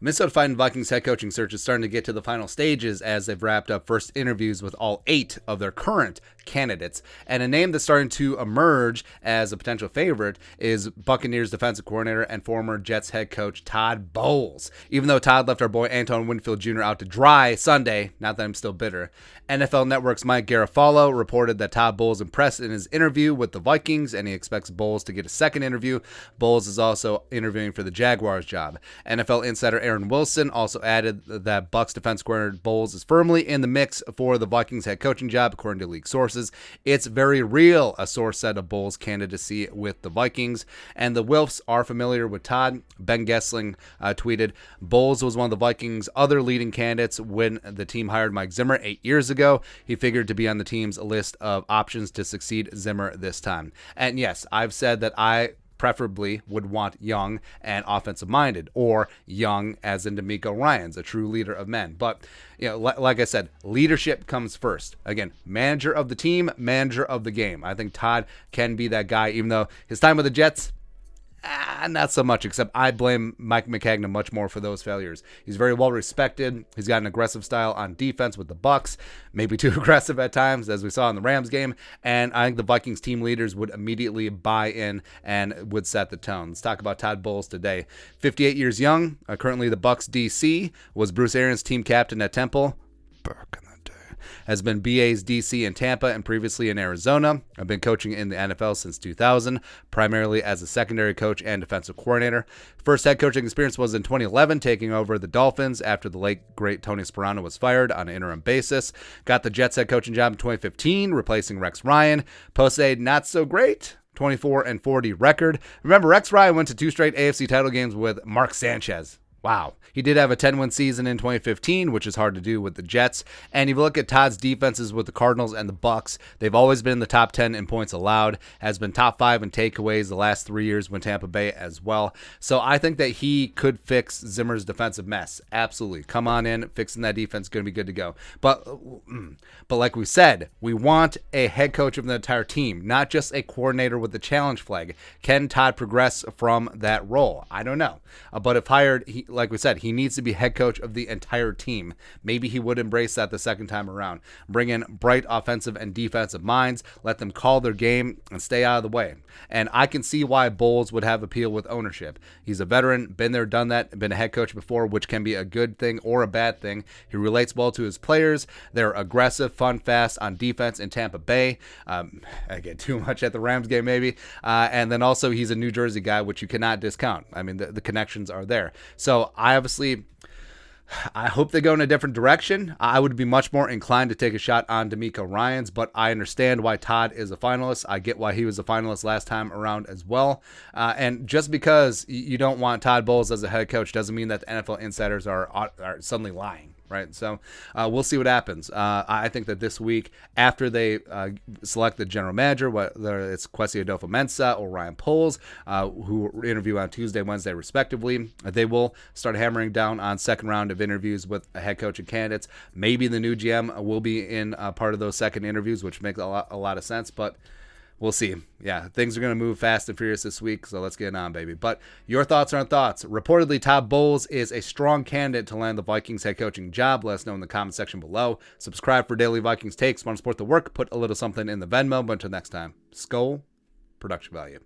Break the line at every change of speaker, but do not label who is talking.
Minnesota Vikings head coaching search is starting to get to the final stages as they've wrapped up first interviews with all 8 of their current candidates. And a name that's starting to emerge as a potential favorite is Buccaneers defensive coordinator and former Jets head coach Todd Bowles. Even though Todd left our boy Antoine Winfield Jr. out to dry Sunday, not that I'm still bitter, NFL Network's Mike Garafolo reported that Todd Bowles impressed in his interview with the Vikings, and he expects Bowles to get a second interview. Bowles is also interviewing for the Jaguars job. NFL insider Aaron Wilson also added that Bucs defense coordinator Bowles is firmly in the mix for the Vikings head coaching job, according to league sources. It's very real, a source said of Bowles' candidacy with the Vikings. And the Wilfs are familiar with Todd. Ben Gessling tweeted, Bowles was one of the Vikings' other leading candidates when the team hired Mike Zimmer 8 years ago. He figured to be on the team's list of options to succeed Zimmer this time. And yes, I've said that I preferably would want young and offensive-minded, or young as in D'Amico Ryans, a true leader of men. But, like I said, leadership comes first. Again, manager of the team, manager of the game. I think Todd can be that guy, even though his time with the Jets, not so much, except I blame Mike McCagnon much more for those failures. He's very well respected. He's got an aggressive style on defense with the Bucs, maybe too aggressive at times, as we saw in the Rams game, and I think the Vikings team leaders would immediately buy in and would set the tone. Let's talk about Todd Bowles today. 58 years young, currently the Bucs DC, was Bruce Arians' team captain at Temple. Has been BA's DC in Tampa and previously in Arizona. I've been coaching in the NFL since 2000, primarily as a secondary coach and defensive coordinator. First head coaching experience was in 2011, taking over the Dolphins after the late, great Tony Sparano was fired on an interim basis. Got the Jets head coaching job in 2015, replacing Rex Ryan. Post-aid, not so great. 24-40 record. Remember, Rex Ryan went to 2 straight AFC title games with Mark Sanchez. Wow. He did have a 10-win season in 2015, which is hard to do with the Jets. And if you look at Todd's defenses with the Cardinals and the Bucs, they've always been in the top 10 in points allowed, has been top 5 in takeaways the last 3 years when Tampa Bay as well. So I think that he could fix Zimmer's defensive mess. Absolutely. Come on in. Fixing that defense is going to be good to go. But like we said, we want a head coach of the entire team, not just a coordinator with the challenge flag. Can Todd progress from that role? I don't know. But if hired, like we said, he needs to be head coach of the entire team. Maybe he would embrace that the second time around. Bring in bright offensive and defensive minds, let them call their game, and stay out of the way. And I can see why Bowles would have appeal with ownership. He's a veteran, been there, done that, been a head coach before, which can be a good thing or a bad thing. He relates well to his players. They're aggressive, fun, fast on defense in Tampa Bay. I get too much at the Rams game maybe. And then also he's a New Jersey guy, which you cannot discount. I mean, the connections are there. So I hope they go in a different direction. I would be much more inclined to take a shot on D'Amico Ryans, but I understand why Todd is a finalist. I get why he was a finalist last time around as well. And just because you don't want Todd Bowles as a head coach doesn't mean that the NFL insiders are suddenly lying. Right, so we'll see what happens. I think that this week, after they select the general manager, whether it's Kwesi Adolfo-Mensah or Ryan Poles, who interview on Tuesday, Wednesday, respectively, they will start hammering down on second round of interviews with head coaching candidates. Maybe the new GM will be in part of those second interviews, which makes a lot of sense, but we'll see. Yeah, things are going to move fast and furious this week, so let's get it on, baby. But your thoughts are on thoughts. Reportedly, Todd Bowles is a strong candidate to land the Vikings head coaching job. Let us know in the comment section below. Subscribe for daily Vikings takes. Want to support the work? Put a little something in the Venmo. But until next time, Skull Production Value.